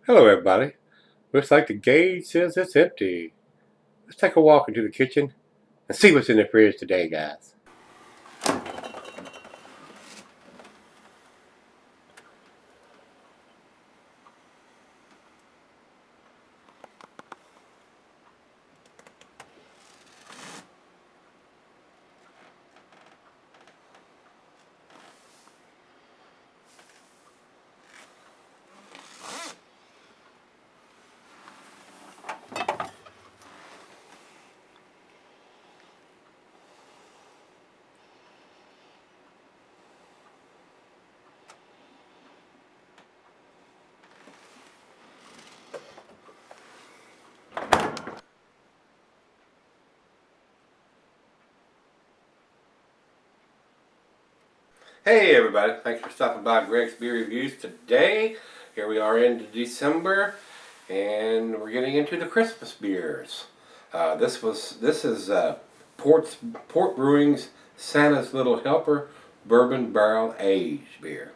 Hello everybody. Looks like the gauge says it's empty. Let's take a walk into the kitchen and see what's in the fridge today, guys. Hey everybody, thanks for stopping by Gregsbeerreviews today. Here we are into December and we're getting into the Christmas beers. This is Port Brewing's Santa's Little Helper Bourbon Barrel Aged beer.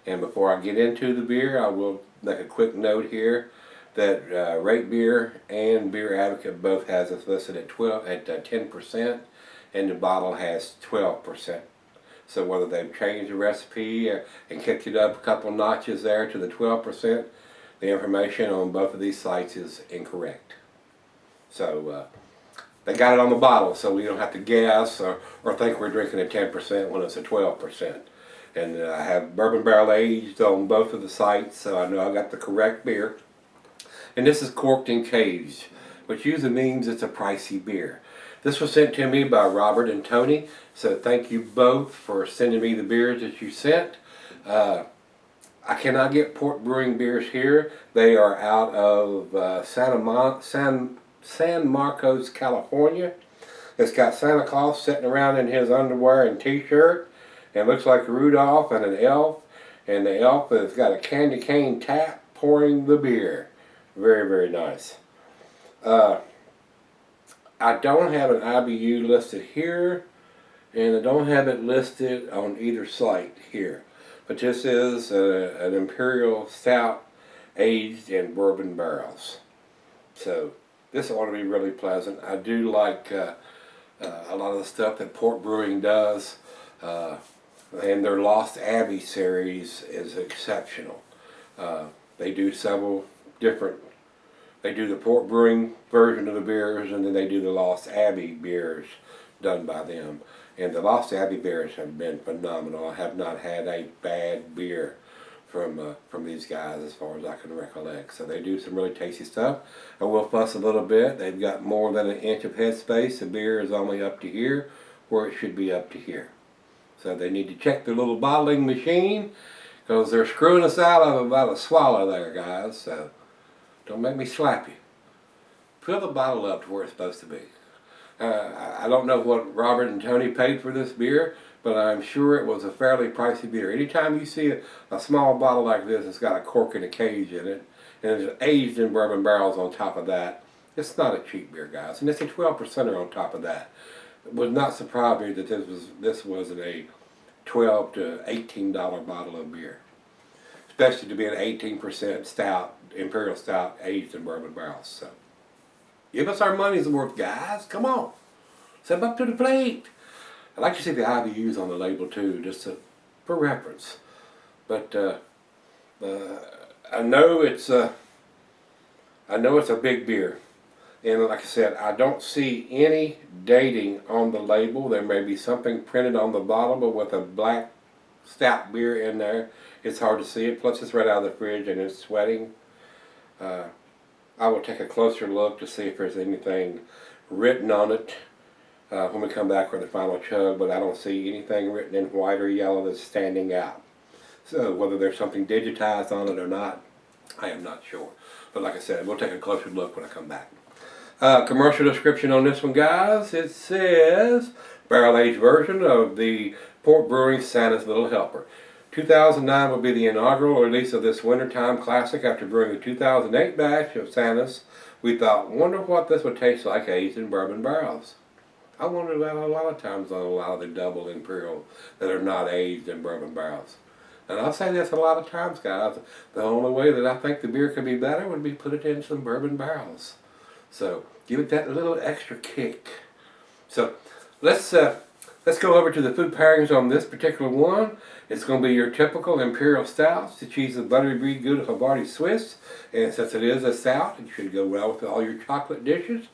And before I get into the beer, I will make a quick note here that Rate Beer and Beer Advocate both has us listed at 10%, and the bottle has 12%. So whether they've changed the recipe and kicked it up a couple notches there to the 12%, the information on both of these sites is incorrect. So they got it on the bottle, so we don't have to guess or think we're drinking a 10% when it's a 12%. And I have bourbon barrel aged on both of the sites, so I know I got the correct beer. And this is corked and caged, which usually means it's a pricey beer. This was sent to me by Robert and Tony, so thank you both for sending me the beers that you sent. I cannot get Port Brewing beers here. They are out of San Marcos, California. It's got Santa Claus sitting around in his underwear and t-shirt, and looks like Rudolph and an elf, and the elf has got a candy cane tap pouring the beer. Very, very nice. I don't have an IBU listed here, and I don't have it listed on either site here. But this is an Imperial Stout aged in bourbon barrels. So this ought to be really pleasant. I do like a lot of the stuff that Port Brewing does, and their Lost Abbey series is exceptional. They do several different. They do the Port Brewing version of the beers, and then they do the Lost Abbey beers done by them. And the Lost Abbey beers have been phenomenal. I have not had a bad beer from these guys as far as I can recollect. So they do some really tasty stuff. I will fuss a little bit. They've got more than an inch of headspace. The beer is only up to here, where it should be up to here. So they need to check their little bottling machine, because they're screwing us out of about a swallow there, guys. So don't make me slap you. Fill the bottle up to where it's supposed to be. I don't know what Robert and Tony paid for this beer, but I'm sure it was a fairly pricey beer. Anytime you see a small bottle like this, it's got a cork and a cage in it, and it's aged in bourbon barrels on top of that, it's not a cheap beer, guys. And it's a 12%er on top of that. It would not surprise me that this wasn't a $12 to $18 bottle of beer, especially to be an 18% stout, Imperial Stout, aged in bourbon barrels. So, give us our money's worth, guys. Come on. Step up to the plate. I'd like to see the IBUs on the label too, just for reference. But I know it's a big beer, and like I said, I don't see any dating on the label. There may be something printed on the bottle, but with a black stout beer in there, it's hard to see it. Plus, it's right out of the fridge and it's sweating. I will take a closer look to see if there's anything written on it when we come back for the final chug, but I don't see anything written in white or yellow that's standing out. So whether there's something digitized on it or not, I am not sure. But like I said, we'll take a closer look when I come back. Commercial description on this one, guys. It says, barrel-aged version of the Port Brewing Santa's Little Helper. 2009 will be the inaugural release of this wintertime classic. After brewing the 2008 batch of Santa's, we thought, wonder what this would taste like aged in bourbon barrels. I wonder that a lot of times on a lot of the double imperial that are not aged in bourbon barrels. And I'll say this a lot of times, guys. The only way that I think the beer could be better would be put it in some bourbon barrels. So give it that little extra kick. So let's go over to the food pairings on this particular one. It's going to be your typical Imperial Stout. The cheese is buttery, brie, good Havarti Swiss. And since it is a stout, it should go well with all your chocolate dishes.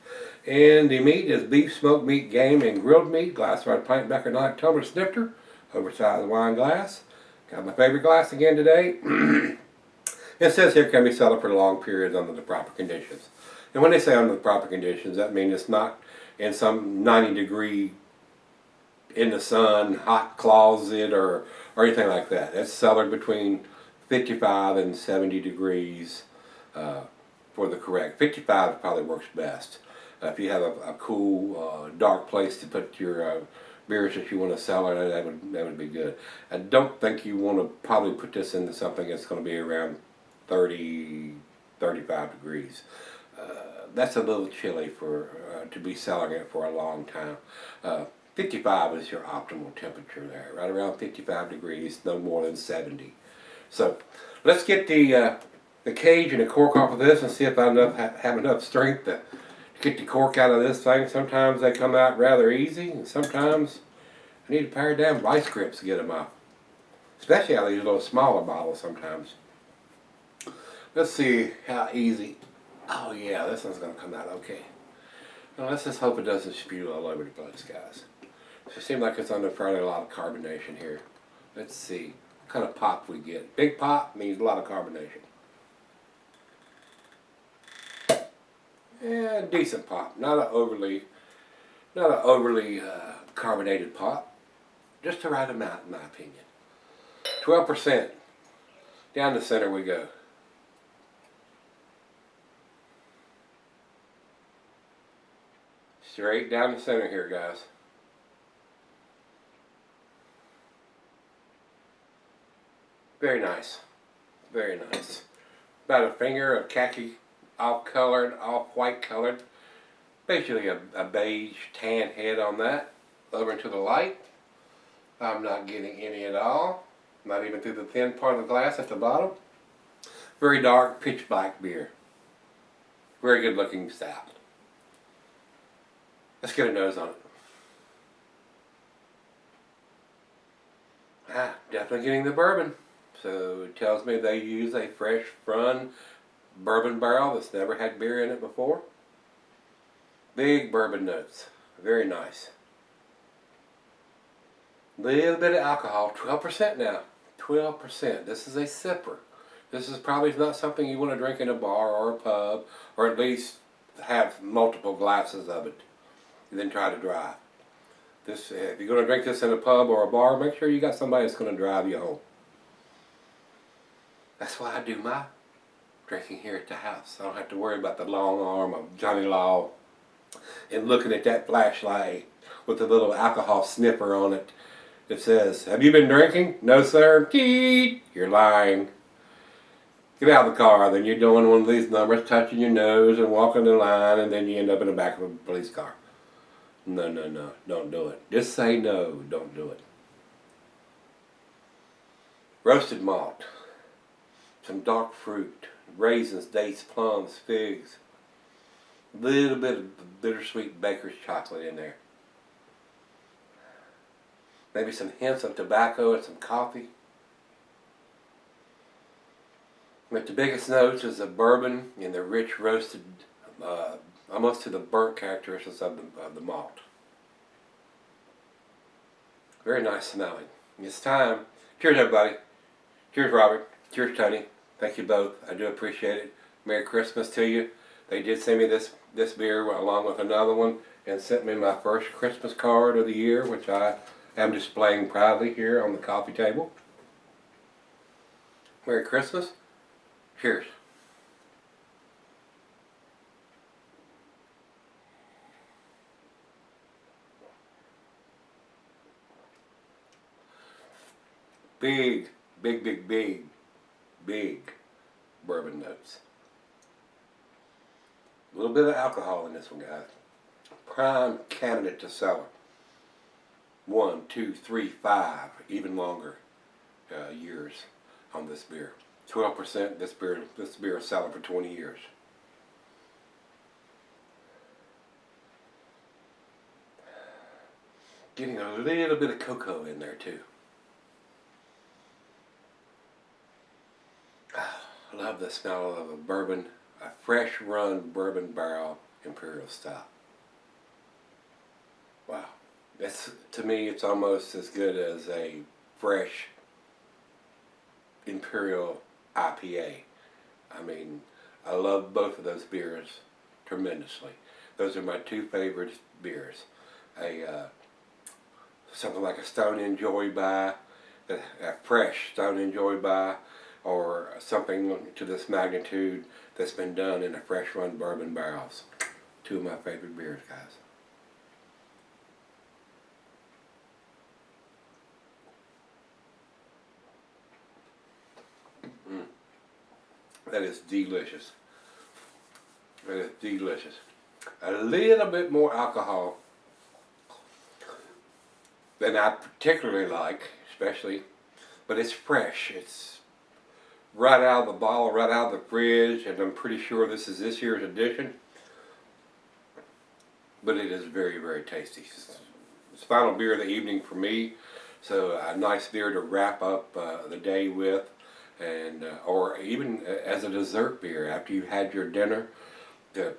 And the meat is beef, smoked meat, game, and grilled meat. Glass red pint, Becker Night, tumbler snifter, oversized wine glass. Got my favorite glass again today. It says here can be sold for long periods under the proper conditions. And when they say under the proper conditions, that means it's not in some 90-degree in the sun, hot closet, or anything like that. It's cellared between 55 and 70 degrees for the correct. 55 probably works best. If you have a cool, dark place to put your beers that you want to cellar, that would be good. I don't think you want to probably put this into something that's going to be around 30, 35 degrees. That's a little chilly for to be cellaring it for a long time. 55 is your optimal temperature there, right around 55 degrees, no more than 70. So let's get the cage and the cork off of this and see if I have enough strength to get the cork out of this thing. Sometimes they come out rather easy, and sometimes I need a pair of damn vice grips to get them off. Especially out of these little smaller bottles sometimes. Let's see how easy. Oh yeah, this one's going to come out okay. Well, let's just hope it doesn't spew all over the place, guys. It seems like it's under fairly a lot of carbonation here. Let's see what kind of pop we get. Big pop means a lot of carbonation. Yeah, decent pop. Not an overly carbonated pop. Just the right amount, in my opinion. 12%. Down the center we go. Straight down the center here, guys. Very nice. Very nice. About a finger of khaki, off-colored, off-white colored. Basically a beige tan head on that. Over into the light. I'm not getting any at all. Not even through the thin part of the glass at the bottom. Very dark, pitch black beer. Very good looking stout. Let's get a nose on it. Definitely getting the bourbon. So it tells me they use a fresh front bourbon barrel that's never had beer in it before. Big bourbon notes. Very nice. Little bit of alcohol. 12% now. 12%. This is a sipper. This is probably not something you want to drink in a bar or a pub, or at least have multiple glasses of it and then try to drive. This, if you're going to drink this in a pub or a bar, make sure you got somebody that's going to drive you home. That's why I do my drinking here at the house. I don't have to worry about the long arm of Johnny Law and looking at that flashlight with a little alcohol sniffer on it that says, "Have you been drinking?" "No, sir." "Teet." "You're lying." Get out of the car, then you're doing one of these numbers, touching your nose and walking the line, and then you end up in the back of a police car. No, no, no, don't do it. Just say no, don't do it. Roasted malt, some dark fruit, raisins, dates, plums, figs, a little bit of bittersweet baker's chocolate in there. Maybe some hints of tobacco and some coffee. But the biggest notes is the bourbon and the rich roasted, almost to the burnt characteristics of the malt. Very nice smelling. It's time. Cheers, everybody. Cheers, Robert. Cheers, Tony. Thank you both. I do appreciate it. Merry Christmas to you. They did send me this beer along with another one and sent me my first Christmas card of the year, which I am displaying proudly here on the coffee table. Merry Christmas. Cheers. Big bourbon notes. A little bit of alcohol in this one, guys. Prime candidate to cellar. 1, 2, 3, 5, even longer. years on this beer. 12%. This beer is selling for 20 years. Getting a little bit of cocoa in there too. I love the smell of a fresh run bourbon barrel Imperial Stout. Wow. To me, it's almost as good as a fresh Imperial IPA. I mean, I love both of those beers tremendously. Those are my two favorite beers. Something like a Stone Enjoy by, a fresh Stone Enjoy by, or something to this magnitude that's been done in a fresh run bourbon barrels. Two of my favorite beers, guys. That is delicious. That is delicious. A little bit more alcohol than I particularly like, especially, but it's fresh. It's right out of the bottle, right out of the fridge, and I'm pretty sure this is this year's edition. But it is very, very tasty. It's the final beer of the evening for me, so a nice beer to wrap up the day with, and or even as a dessert beer after you've had your dinner.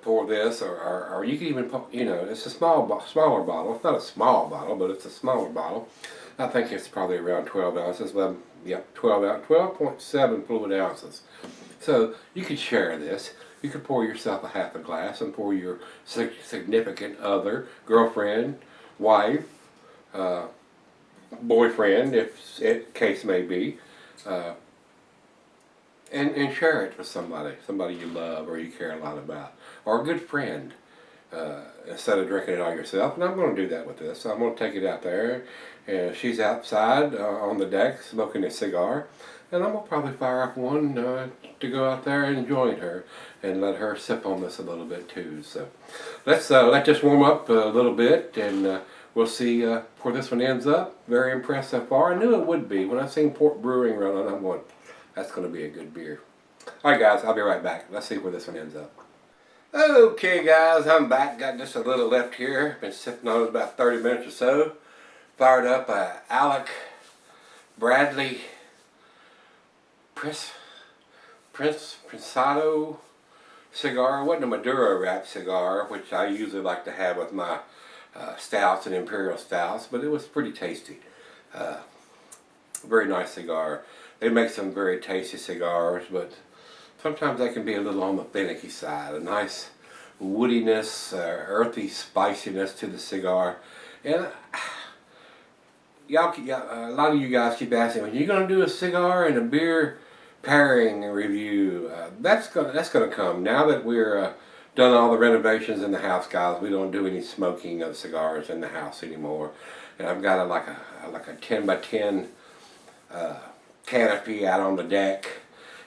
Pour this, or you can even put, it's a smaller bottle. It's not a small bottle, but it's a smaller bottle. I think it's probably around 12 ounces. 12.7 fluid ounces. So you could share this. You could pour yourself a half a glass and pour your significant other, girlfriend, wife, boyfriend, if case may be, and share it with somebody you love or you care a lot about, or a good friend, instead of drinking it all yourself. And I'm going to do that with this. So I'm going to take it out there, and she's outside on the deck smoking a cigar, and I'm going to probably fire up one to go out there and join her and let her sip on this a little bit too. So let's let this warm up a little bit, and we'll see where this one ends up. Very impressed so far. I knew it would be. When I seen Port Brewing running, I'm going, that's going to be a good beer. Alright guys, I'll be right back. Let's see where this one ends up. Okay guys, I'm back. Got just a little left here. Been sipping on it about 30 minutes or so. Fired up a Alec Bradley Prensado cigar. It wasn't a Maduro wrap cigar, which I usually like to have with my stouts and Imperial Stouts, but it was pretty tasty. Very nice cigar. They make some very tasty cigars, but sometimes they can be a little on the finicky side. A nice woodiness, earthy spiciness to the cigar. And a lot of you guys keep asking, when you're going to do a cigar and a beer pairing review, that's gonna come. Now that we're done all the renovations in the house, guys, we don't do any smoking of cigars in the house anymore. And I've got like a 10 by 10 canopy out on the deck,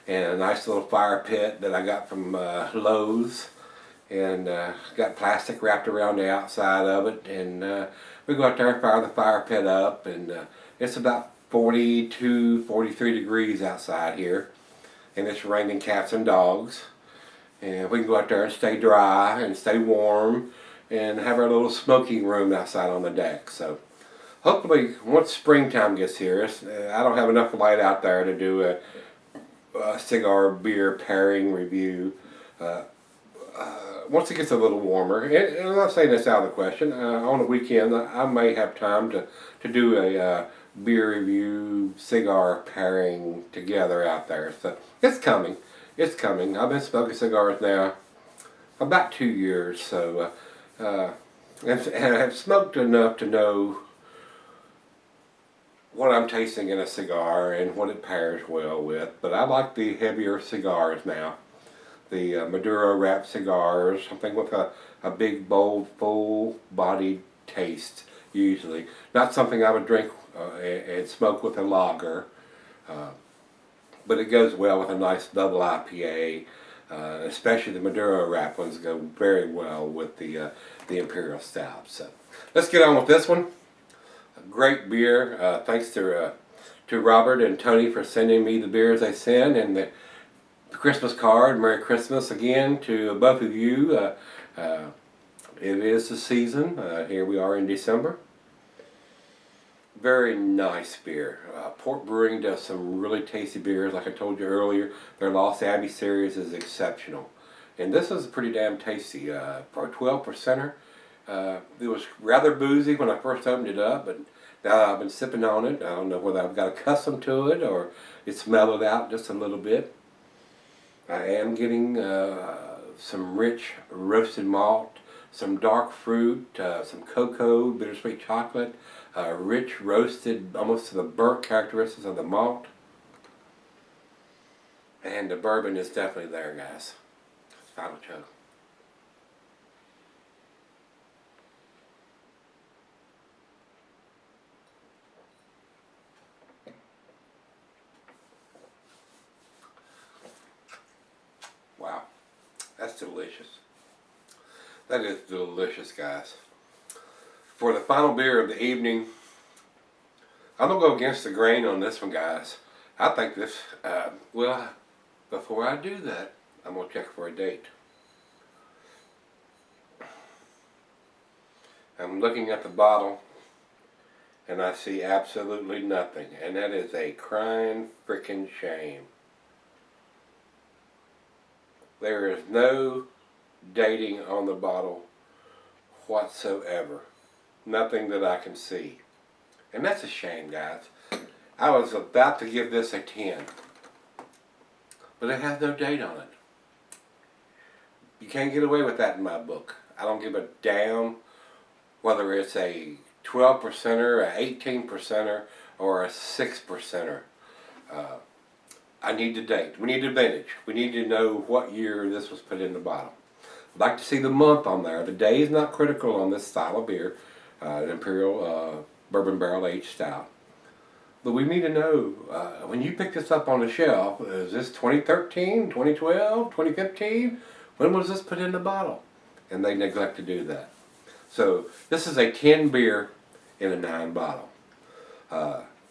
and a nice little fire pit that I got from Lowe's, and got plastic wrapped around the outside of it, and we go out there and fire the fire pit up, and it's about 42, 43 degrees outside here, and it's raining cats and dogs, and we can go out there and stay dry and stay warm and have our little smoking room outside on the deck. So hopefully, once springtime gets here, I don't have enough light out there to do a cigar beer pairing review. Once it gets a little warmer, and I'm not saying that's out of the question, on the weekend I may have time to do a beer review cigar pairing together out there. So it's coming. It's coming. I've been smoking cigars now about 2 years, so and I've smoked enough to know what I'm tasting in a cigar and what it pairs well with. But I like the heavier cigars now. The Maduro wrap cigars, something with a big, bold, full-bodied taste, usually. Not something I would drink and smoke with a lager, but it goes well with a nice double IPA. Especially the Maduro wrap ones go very well with the Imperial Stout. So let's get on with this one. A great beer, thanks to to Robert and Tony for sending me the beers they send, and the Christmas card. Merry Christmas again to both of you. It is the season. Here we are in December. Very nice beer. Port Brewing does some really tasty beers. Like I told you earlier, their Lost Abbey series is exceptional. And this is pretty damn tasty. For a 12%er, it was rather boozy when I first opened it up, but now I've been sipping on it. I don't know whether I've got accustomed to it or it's mellowed out just a little bit. I am getting some rich roasted malt, some dark fruit, some cocoa, bittersweet chocolate, rich roasted, almost to the burnt characteristics of the malt. And the bourbon is definitely there, guys. Final chug. Wow, that's delicious. That is delicious, guys. For the final beer of the evening, I'm going to go against the grain on this one, guys. I think this, well, before I do that, I'm going to check for a date. I'm looking at the bottle, and I see absolutely nothing. And that is a crying frickin' shame. There is no dating on the bottle whatsoever. Nothing that I can see. And that's a shame, guys. I was about to give this a 10. But it has no date on it. You can't get away with that in my book. I don't give a damn whether it's a 12%er, a 18%er, or a 6%er. I need the date. We need the vintage. We need to know what year this was put in the bottle. I'd like to see the month on there. The day is not critical on this style of beer, an Imperial Bourbon Barrel Aged Stout. But we need to know, when you pick this up on the shelf, is this 2013, 2012, 2015? When was this put in the bottle? And they neglect to do that. So this is a 10 beer in a 9 bottle.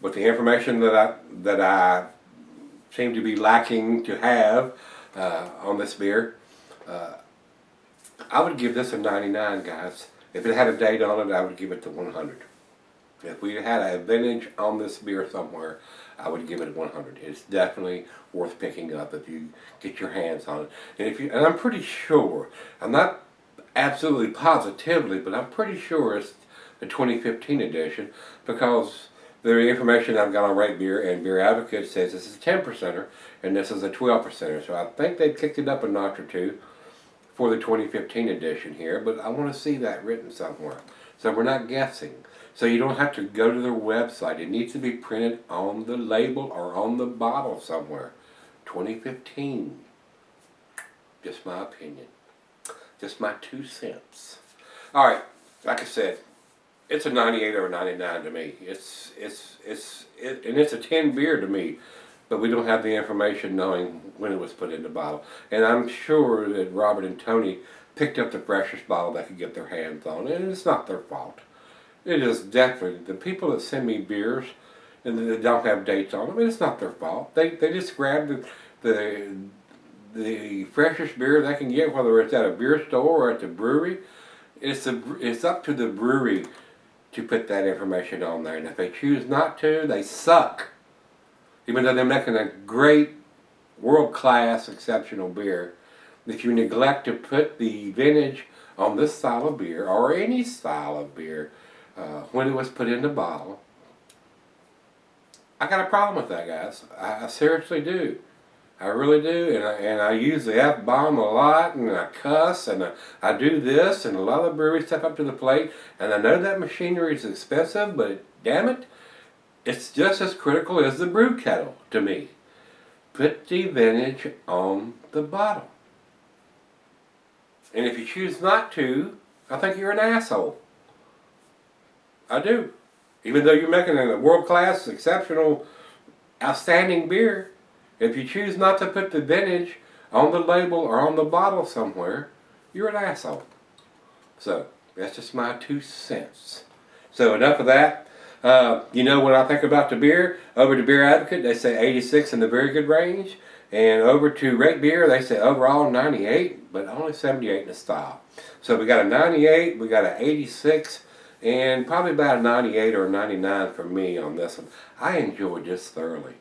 With the information that I seem to be lacking to have on this beer, I would give this a 99, guys. If it had a date on it, I would give it to 100. If we had a vintage on this beer somewhere, I would give it 100. It's definitely worth picking up if you get your hands on it. And I'm pretty sure, I'm not absolutely positively, but I'm pretty sure it's the 2015 edition, because the information I've got on Rate Beer and Beer Advocate says this is a 10%er and this is a 12%er. So I think they've kicked it up a notch or two for the 2015 edition here, but I want to see that written somewhere. So we're not guessing. So you don't have to go to their website. It needs to be printed on the label or on the bottle somewhere. 2015. Just my opinion. Just my 2 cents. Alright, like I said, it's a 98 or a 99 to me. And it's a 10 beer to me, but we don't have the information knowing when it was put in the bottle. And I'm sure that Robert and Tony picked up the freshest bottle they could get their hands on, and it's not their fault. It is definitely the people that send me beers and that don't have dates on them. It's not their fault. They just grab the freshest beer they can get, whether it's at a beer store or at the brewery. It's up to the brewery to put that information on there, and if they choose not to, they suck. Even though they're making a great, world-class, exceptional beer, if you neglect to put the vintage on this style of beer or any style of beer when it was put in the bottle, I got a problem with that, guys. I seriously do. I really do, and I use the F-bomb a lot, and I cuss, and I do this, and a lot of breweries step up to the plate, and I know that machinery is expensive, but damn it, it's just as critical as the brew kettle to me. Put the vintage on the bottle. And if you choose not to, I think you're an asshole. I do. Even though you're making a world-class, exceptional, outstanding beer, if you choose not to put the vintage on the label or on the bottle somewhere, you're an asshole. So, that's just my 2 cents. So, enough of that. You know, when I think about the beer, over to Beer Advocate, they say 86 in the very good range. And over to Rate Beer, they say overall 98, but only 78 in the style. So we got a 98, we got an 86, and probably about a 98 or a 99 for me on this one. I enjoyed this thoroughly.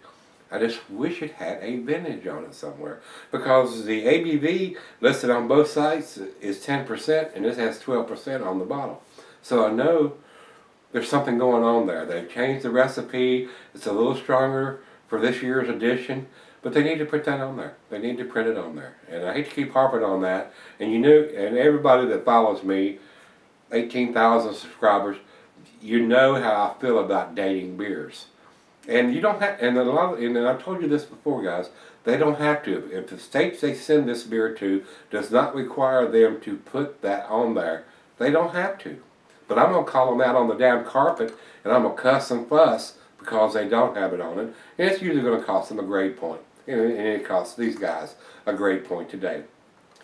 I just wish it had a vintage on it somewhere, because the ABV listed on both sites is 10% and this has 12% on the bottle. So I know there's something going on there. They've changed the recipe. It's a little stronger for this year's edition, but they need to put that on there. They need to print it on there. And I hate to keep harping on that. And you know, and everybody that follows me, 18,000 subscribers, you know how I feel about dating beers. And you don't have, and and I've told you this before, guys, they don't have to. If the states they send this beer to does not require them to put that on there, they don't have to. But I'm going to call them out on the damn carpet, and I'm going to cuss and fuss because they don't have it on it. And it's usually going to cost them a grade point. And it costs these guys a grade point today.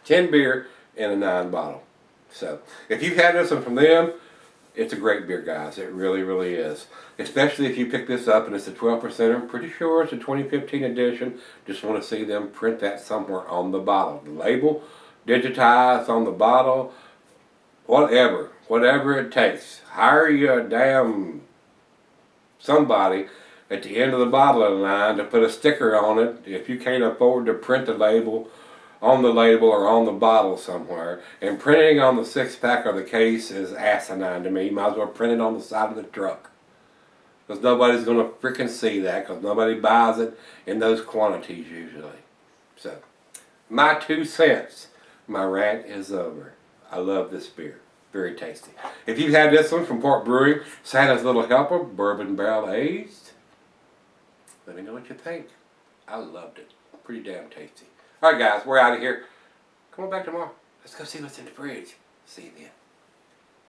10 beer and a 9 bottle. So, if you've had this one from them, it's a great beer, guys. It really, really is. Especially if you pick this up and it's a 12%. I'm pretty sure it's a 2015 edition. Just want to see them print that somewhere on the bottle. The label, digitized on the bottle, whatever it takes. Hire you a damn somebody at the end of the bottling line to put a sticker on it if you can't afford to print the label on the label or on the bottle somewhere. And printing on the 6-pack or the case is asinine to me. You might as well print it on the side of the truck, because nobody's going to freaking see that, because nobody buys it in those quantities usually. So, my 2 cents. My rant is over. I love this beer. Very tasty. If you've had this one from Port Brewing, Santa's Little Helper, bourbon barrel aged, let me know what you think. I loved it. Pretty damn tasty. Alright guys, we're out of here. Come on back tomorrow. Let's go see what's in the fridge. See you then.